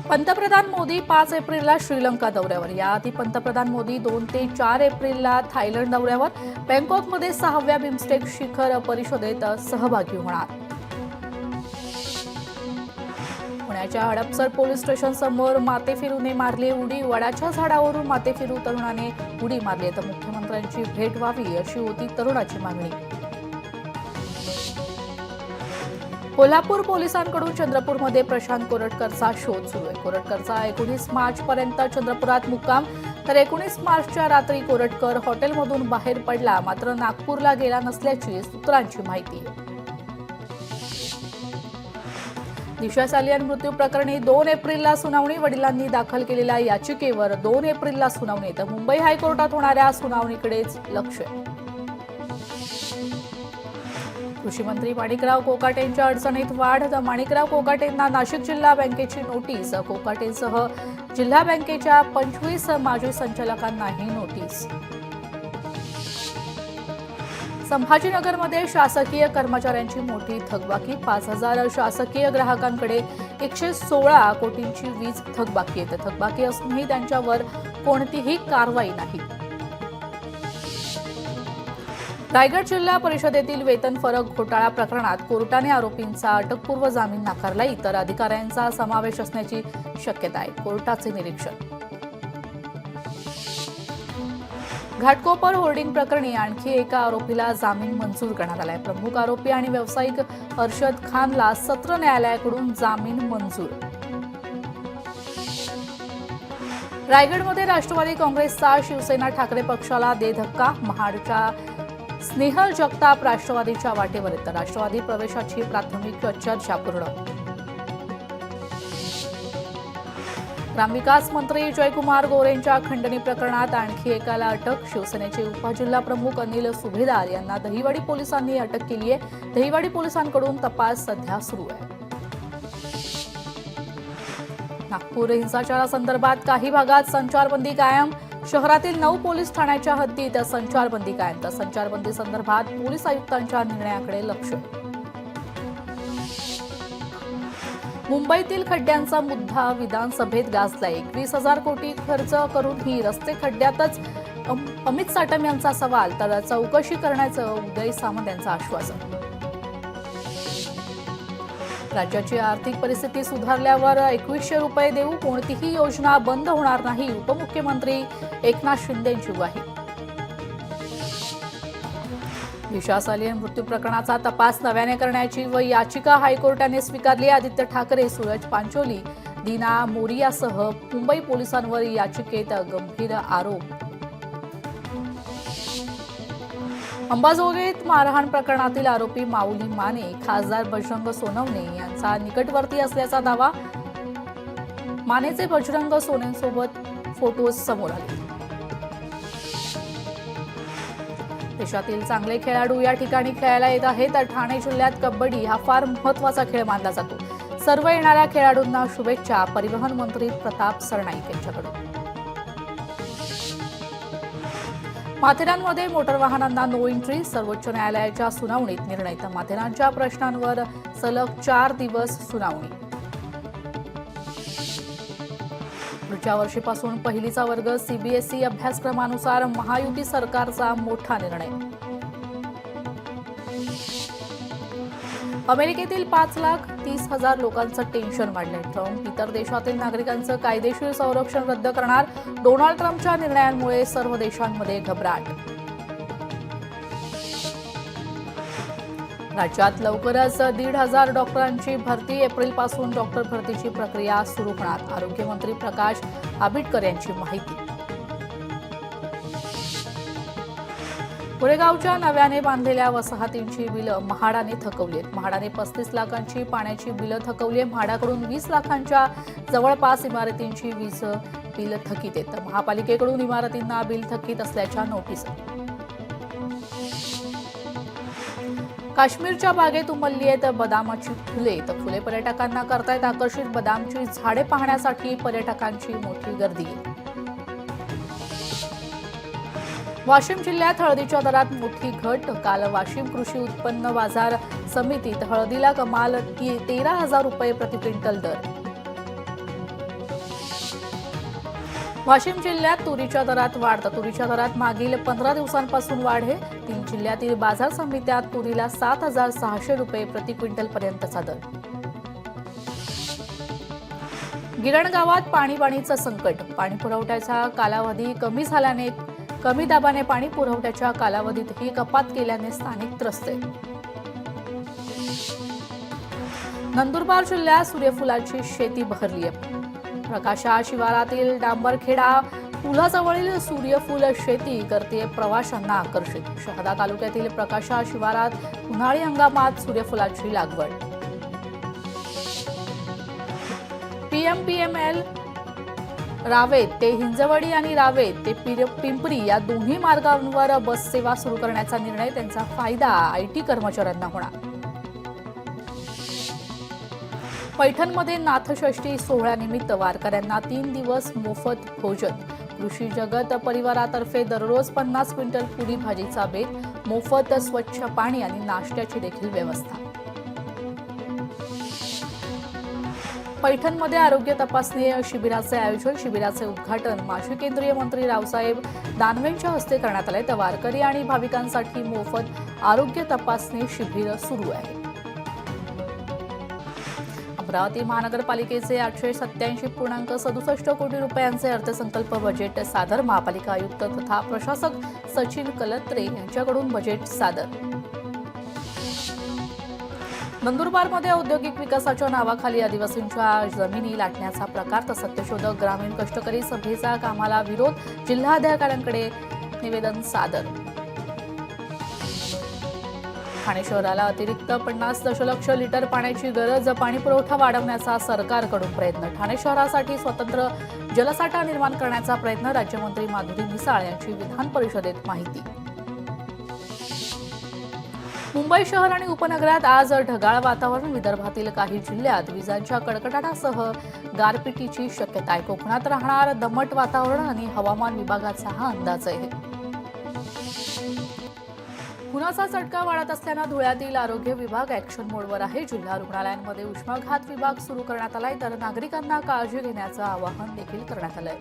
पंतप्रधान मोदी 5 एप्रिलला श्रीलंका दौऱ्यावर. याआधी पंतप्रधान मोदी 2 ते 4 एप्रिलला थायलंड दौऱ्यावर. बँकॉकमध्ये 6व्या बिमस्टेक शिखर परिषदेत सहभागी होणार. पुण्याच्या हडपसर पोलीस स्टेशन समोर माथेफिरूने मारली उडी. वडाच्या झाडावरून माथेफिरू तरुणाने उडी मारली तर मुख्यमंत्र्यांची भेट व्हावी अशी होती तरुणाची मागणी. कोल्हापूर पोलिसांकडून चंद्रपूरमध्ये प्रशांत कोरटकरचा शोध सुरू आहे. कोरटकरचा 19 मार्चपर्यंत चंद्रपुरात मुक्काम. तर 19 मार्चच्या रात्री कोरटकर हॉटेलमधून बाहेर पडला, मात्र नागपूरला गेला नसल्याची सूत्रांची माहिती आहे. दिशा सालियान मृत्यू प्रकरणी 2 एप्रिलला सुनावणी. वडिलांनी दाखल केलेल्या याचिकेवर 2 एप्रिलला सुनावणी. तर मुंबई हायकोर्टात होणाऱ्या सुनावणीकडेच लक्ष आहे. कृषी मंत्री माणिकराव कोकाटेंच्या अडचणीत वाढ. माणिकराव कोकाटेंना नाशिक जिल्हा बँकेची नोटीस. कोकाटेंसह जिल्हा बँकेच्या 25 माजी संचालकांनाही नोटीस. संभाजीनगरमध्ये शासकीय कर्मचाऱ्यांची मोठी थकबाकी. 5,000 शासकीय ग्राहकांकडे 116 कोटींची वीज थकबाकी आहे. थकबाकी असूनही त्यांच्यावर कोणतीही कारवाई नाही. रायगड जिल्हा परिषदेतील वेतन फरक घोटाळा प्रकरणात कोर्टाने आरोपींचा अटकपूर्व जामीन नाकारला. इतर अधिकाऱ्यांचा समावेश असण्याची शक्यता आहे. कोर्टाचे निरीक्षण. घाटकोपर होर्डिंग प्रकरणी आणखी एका आरोपीला जामीन मंजूर करण्यात आलाय. प्रमुख आरोपी आणि व्यावसायिक अर्शद खानला सत्र न्यायालयाकडून जामीन मंजूर. रायगडमध्ये राष्ट्रवादी काँग्रेसचा शिवसेना ठाकरे पक्षाला दे धक्का. महाडच्या स्नेहल जगताप राष्ट्रवादीच्या वाटेवर आहेत. राष्ट्रवादी प्रवेशाची प्राथमिक चर्चा पूर्ण. ग्रामविकास मंत्री जयकुमार गोरेंच्या खंडणी प्रकरणात आणखी एकाला अटक. शिवसेनेचे उपजिल्हा प्रमुख अनिल सुभेदार यांना दहिवडी पोलिसांनी अटक केली आहे. दहिवडी पोलिसांकडून तपास सध्या सुरू आहे. नागपूर हिंसाचारासंदर्भात काही भागात संचारबंदी कायम. शहरातील 9 पोलीस ठाण्याच्या हद्दीत संचारबंदी कायम. तर संचारबंदी संदर्भात पोलीस आयुक्तांच्या निर्णयाकडे लक्ष. मुंबईतील खड्ड्यांचा मुद्दा विधानसभेत गाजलाय. 21,000 कोटी खर्च करून ही रस्ते खड्ड्यातच. अमित साटम यांचा सवाल तर चौकशी करण्याचं उदय सामंत यांचं आश्वासन. राज्याची आर्थिक परिस्थिती सुधारल्यावर 2100 रुपये देऊ. कोणतीही योजना बंद होणार नाही. उपमुख्यमंत्री एकनाथ शिंदेंची ग्वाही. दिशा सालियान मृत्यू प्रकरणाचा तपास नव्याने करण्याची याचिका हायकोर्टाने स्वीकारली. आदित्य ठाकरे, सूरज पांचोली, दीना मोरियासह मुंबई पोलिसांवर याचिकेत गंभीर आरोप. अंबाजोगाईत मारहाण प्रकरणातील आरोपी माऊली माने खासदार बजरंग सोनवणे यांचा निकटवर्ती असल्याचा दावा. मानेचे बजरंग सोनवणेसोबत फोटोज समोर आले. देशातील चांगले खेळाडू या ठिकाणी खेळायला येत आहेत. तर ठाणे जिल्ह्यात कबड्डी हा फार महत्त्वाचा खेळ मानला जातो. सर्व येणाऱ्या खेळाडूंना शुभेच्छा. परिवहन मंत्री प्रताप सरनाईक यांच्याकडून. माथेरानमध्ये मोटर वाहनांना नो एंट्री. सर्वोच्च न्यायालयाच्या सुनावणीत निर्णय. तर माथेरानच्या प्रश्नांवर सलग 4 दिवस सुनावणी. पुढच्या वर्षीपासून पहिलीचा वर्ग सीबीएसई अभ्यासक्रमानुसार. महायुती सरकारचा मोठा निर्णय. अमेरिकेतील 5,30,000 लोकांचं टेन्शन वाढलंय. ट्रम्प इतर देशातील नागरिकांचं कायदेशीर संरक्षण रद्द करणार. डोनाल्ड ट्रम्पच्या निर्णयांमुळे सर्व देशांमध्ये घबराट. राज्यात लवकरच 1,500 डॉक्टरांची भरती. एप्रिलपासून डॉक्टर भरतीची प्रक्रिया सुरू होणार. आरोग्यमंत्री प्रकाश आंबेडकर यांची माहिती. कोरेगावच्या नव्याने बांधलेल्या वसाहतींची बिलं म्हाडाने थकवली आहेत. म्हाडाने 35 लाखांची पाण्याची बिलं थकवली आहे. म्हाडाकडून 20 लाखांच्या जवळपास इमारतींची वीज बिलं थकीत आहेत. तर महापालिकेकडून इमारतींना बिल थकीत असल्याच्या नोटीस. काश्मीरच्या बागेत उमलली आहेत बदामाची फुले. तर फुले पर्यटकांना करतायत आकर्षित. बदामची झाडे पाहण्यासाठी पर्यटकांची मोठी गर्दी. वाशिम जिल्ह्यात हळदीच्या दरात मोठी घट. काल वाशिम कृषी उत्पन्न बाजार समितीत हळदीला कमाल 13,000 रुपये प्रति क्विंटल दर. वाशिम जिल्ह्यात तुरीच्या दरात वाढ. तुरीच्या दरात मागील 15 दिवसांपासून वाढ आहे. 3 जिल्ह्यातील बाजार समित्यात तुरीला 7,600 रुपये प्रति क्विंटल पर्यंतचा दर. गिरण गावात पाणीचं संकट. पाणी पुरवठ्याचा कालावधी कमी झाल्याने कमी दाबाने पाणी पुरवठ्याच्या कालावधीतही कपात केल्याने स्थानिक त्रस्त. नंदुरबार जिल्ह्यात सूर्यफुलाची शेती बहरली आहे. प्रकाशा शिवारातील डांबरखेडा पुलाजवळील सूर्यफूल शेती करते प्रवाशांना आकर्षित. शहादा तालुक्यातील प्रकाशा शिवारात उन्हाळी हंगामात सूर्यफुलाची लागवड. PMPML रावेत ते हिंजवडी आणि रावेत ते पिंपरी या दोन्ही मार्गांवर बस सेवा सुरू करण्याचा निर्णय. त्यांचा फायदा IT कर्मचाऱ्यांना होणार. पैठणमध्ये नाथषष्ठी सोहळ्यानिमित्त वारकऱ्यांना 3 दिवस मोफत भोजन. कृषी जगत परिवारातर्फे दररोज 50 क्विंटल पुरी भाजीचा बेत. मोफत स्वच्छ पाणी आणि नाश्त्याची देखील व्यवस्था. पैठणमध्ये आरोग्य तपासणी शिबिराचे आयोजन. शिबिराचे उद्घाटन माजी केंद्रीय मंत्री रावसाहेब दानवेंच्या हस्ते करण्यात आले. तर वारकरी आणि भाविकांसाठी मोफत आरोग्य तपासणी शिबिर सुरू आहे. अमरावती महानगरपालिकेचे 887.67 कोटी रुपयांचे अर्थसंकल्प बजेट सादर. महापालिका आयुक्त तथा प्रशासक सचिन कलत्रे यांच्याकडून बजेट सादर. नंदुरबारमध्ये औद्योगिक विकासाच्या नावाखाली आदिवासींच्या जमिनी लाटण्याचा प्रकार. तर सत्यशोधक ग्रामीण कष्टकरी सभेचा कामाला विरोध. जिल्हाधिकाऱ्यांकडे निवेदन सादर. ठाणे शहराला अतिरिक्त 50 दशलक्ष लिटर पाण्याची गरज. पाणी पुरवठा वाढवण्याचा सरकारकडून प्रयत्न. ठाणे शहरासाठी स्वतंत्र जलसाठा निर्माण करण्याचा प्रयत्न. राज्यमंत्री माधुरी मिसाळ यांची विधान परिषदेत माहिती. मुंबई शहर आणि उपनगरात आज ढगाळ वातावरण. विदर्भातील काही जिल्ह्यात विजांच्या कडकडाटासह गारपिटीची शक्यता आहे. कोकणात राहणार दमट वातावरण आणि हवामान विभागाचा हा अंदाज आहे. उन्हाचा चटका वाढत असल्यानं धुळ्यातील आरोग्य विभाग ॲक्शन मोडवर आहे. जिल्हा रुग्णालयांमध्ये उष्माघात विभाग सुरू करण्यात आलाय. तर नागरिकांना काळजी घेण्याचं आवाहन देखील करण्यात आलंय.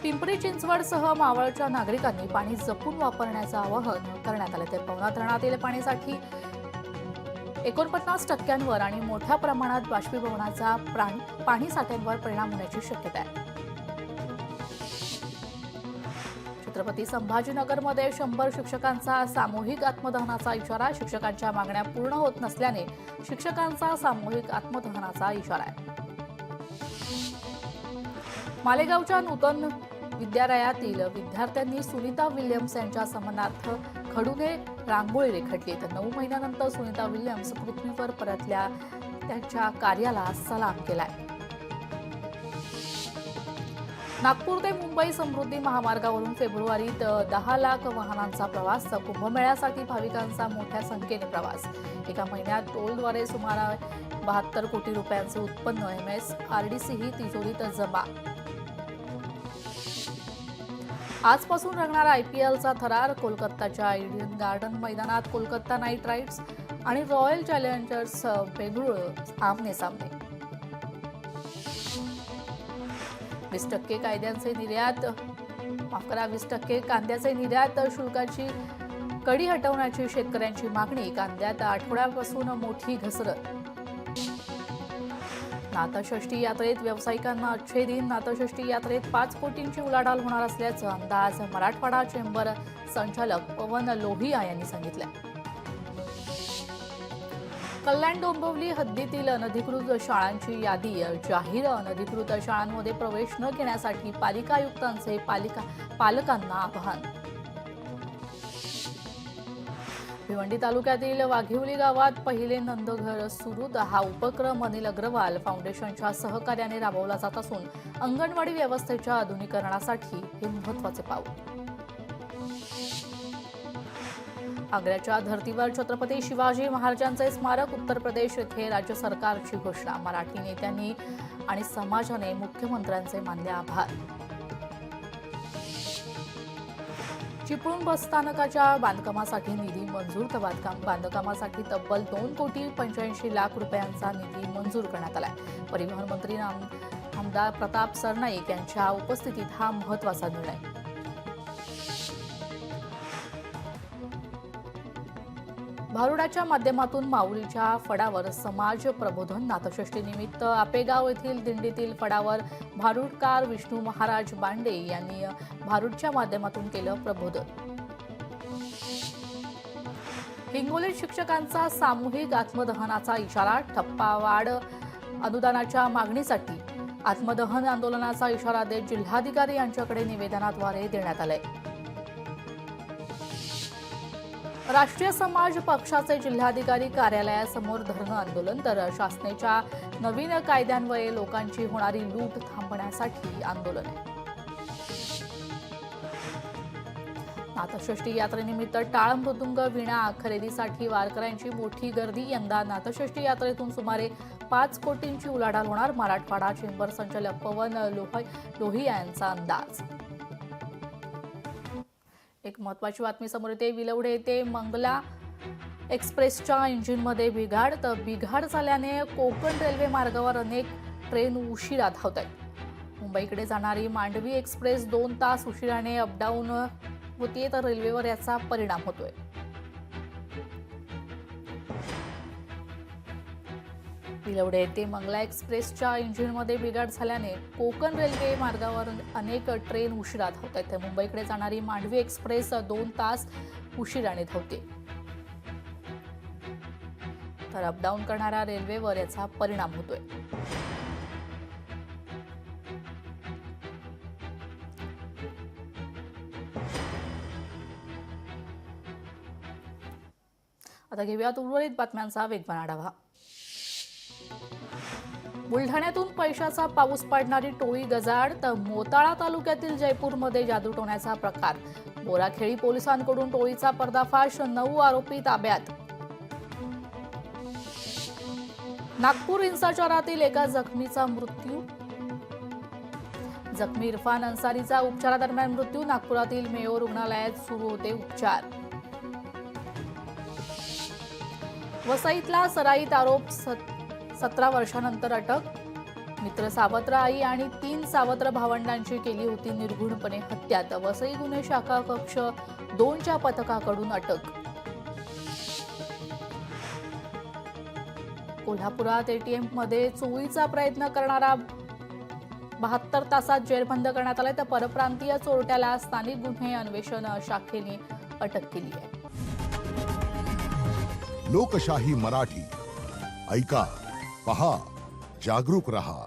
पिंपरी चिंचवडसह मावळच्या नागरिकांनी पाणी जपून वापरण्याचं आवाहन करण्यात आलं. तर पवना धरणातील पाणीसाठी 49% आणि मोठ्या प्रमाणात बाष्पीभवनाचा पाणी साठ्यांवर परिणाम होण्याची शक्यता आहे. छत्रपती संभाजीनगरमध्ये 100 शिक्षकांचा सामूहिक आत्मदहनाचा इशारा. शिक्षकांच्या मागण्या पूर्ण होत नसल्याने शिक्षकांचा सामूहिक आत्मदहनाचा इशारा आहे. मालेगावच्या नूतन विद्यालयातील विद्यार्थ्यांनी सुनीता विल्यम्स यांच्या सन्मानार्थ खडूने रांगोळी रेखाटली. तर 9 महिन्यानंतर सुनीता विल्यम्स पृथ्वीवर परतल्या. त्यांच्या कार्याला सलाम केलाय. नागपूर ते मुंबई समृद्धी महामार्गावरून फेब्रुवारीत 10 लाख वाहनांचा प्रवास. कुंभमेळ्यासाठी भाविकांचा मोठ्या संख्येने प्रवास. एका महिन्यात टोलद्वारे सुमारे 72 कोटी रुपयांचे उत्पन्न. MSRDC ही तिजोरीत जमा. आजपासून रंगणारा IPLचा थरार. कोलकाताच्या ईडन गार्डन मैदानात कोलकाता नाईट रायडर्स आणि रॉयल चॅलेंजर्स बेंगळुरू आमने सामने. 20% कांद्याचे निर्यात शुल्काची कडी हटवण्याची शेतकऱ्यांची मागणी. कांद्यात आठवड्यापासून मोठी घसरत. नाथषष्ठी यात्रेत व्यावसायिकांना अच्छे दिन. नाथषष्ठी यात्रेत 5 कोटींची उलाढाल होणार असल्याचा अंदाज मराठवाडा चेंबर संचालक पवन लोहिया यांनी सांगितलं. कल्याण डोंबिवली हद्दीतील अनधिकृत शाळांची यादी जाहीर. अनधिकृत शाळांमध्ये प्रवेश न घेण्यासाठी पालिका आयुक्तांचे पालकांना आवाहन. भिवंडी तालुक्यातील वाघिवली गावात पहिले नंदघर सुरू. हा उपक्रम अनिल अग्रवाल फाउंडेशनच्या सहकार्याने राबवला जात असून अंगणवाडी व्यवस्थेच्या आधुनिकीकरणासाठी हे महत्त्वाचे पाऊल. आग्र्याच्या धर्तीवर छत्रपती शिवाजी महाराजांचे स्मारक. उत्तर प्रदेश येथे राज्य सरकारची घोषणा. मराठी नेत्यांनी आणि समाजाने मुख्यमंत्र्यांचे मानले आभार. चिपळूण बस स्थानकाच्या बांधकामासाठी निधी मंजूर. तर बांधकामासाठी तब्बल 2 कोटी 85 लाख रुपयांचा निधी मंजूर करण्यात आलाय. परिवहन मंत्री आमदार प्रताप सरनाईक यांच्या उपस्थितीत हा महत्त्वाचा निर्णय. भारुडाच्या माध्यमातून माऊलीच्या फडावर समाज प्रबोधन. नाथषष्ठीनिमित्त आपेगाव येथील दिंडीतील फडावर भारुडकार विष्णू महाराज बांडे यांनी भारुडच्या माध्यमातून केलं प्रबोधन. हिंगोलीत शिक्षकांचा सामूहिक आत्मदहनाचा इशारा. ठप्पावाढ अनुदानाच्या मागणीसाठी आत्मदहन आंदोलनाचा इशारा देत जिल्हाधिकारी यांच्याकडे निवेदनाद्वारे देण्यात आलंय. राष्ट्रीय समाज पक्षाचे जिल्हाधिकारी कार्यालयासमोर धरणं आंदोलन. तर शासनाच्या नवीन कायद्यान्वये लोकांची होणारी लूट थांबण्यासाठी आंदोलन. नाथषष्ठी यात्रेनिमित्त टाळ मृदुंग वीणा खरेदीसाठी वारकऱ्यांची मोठी गर्दी. यंदा नाथषष्ठी यात्रेतून सुमारे 5 कोटींची उलाढाल होणार. मराठवाडा चेंबर संचालक पवन लोहिया यांचा अंदाज. एक महत्त्वाची बातमी समोर येते. विलवडे येथे मंगला एक्सप्रेसच्या इंजिनमध्ये बिघाड. तर बिघाड झाल्याने कोकण रेल्वे मार्गावर अनेक ट्रेन उशिरा धावत आहेत. मुंबईकडे जाणारी मांडवी एक्सप्रेस 2 तास उशिराने अपडाऊन होतीये, तर रेल्वेवर याचा परिणाम होतोय. विलवडे येथे मंगला एक्सप्रेसच्या इंजिनमध्ये बिघाड झाल्याने कोकण रेल्वे मार्गावर अनेक ट्रेन उशिरा धावत आहेत. मुंबईकडे जाणारी मांडवी एक्सप्रेस 2 तास उशिराने धावते, तर अपडाऊन करणाऱ्या रेल्वेवर याचा परिणाम होतोय. आता घेऊयात उर्वरित बातम्यांचा वेगवान आढावा. बुलढाण्यातून पैशाचा पाऊस पाडणारी टोळी गजाआड. तर मोताळा तालुक्यातील जयपूरमध्ये जादूटोण्याचा प्रकार. बोराखेडी पोलिसांकडून टोळीचा पर्दाफाश. 9 आरोपी ताब्यात. नागपूर हिंसाचारातील एका जखमीचा मृत्यू. जखमी इरफान अन्सारीचा उपचारादरम्यान मृत्यू. नागपुरातील मेयो रुग्णालयात सुरू होते उपचार. वसईतला सराईत आरोप 17 वर्षांनंतर अटक. मित्र सावत्र आई आणि 3 सावत्र भावंडांची केली होती निर्घृणपणे हत्या. तर वसई गुन्हे शाखा कक्ष 2च्या पथकाकडून अटक. कोल्हापुरात एटीएममध्ये चोरीचा प्रयत्न करणारा 72 तासात जेरबंद करण्यात आलाय. तर परप्रांतीय चोरट्याला स्थानिक गुन्हे अन्वेषण शाखेने अटक केली आहे. लोकशाही मराठी ऐका, पहा, जागरूक रहा.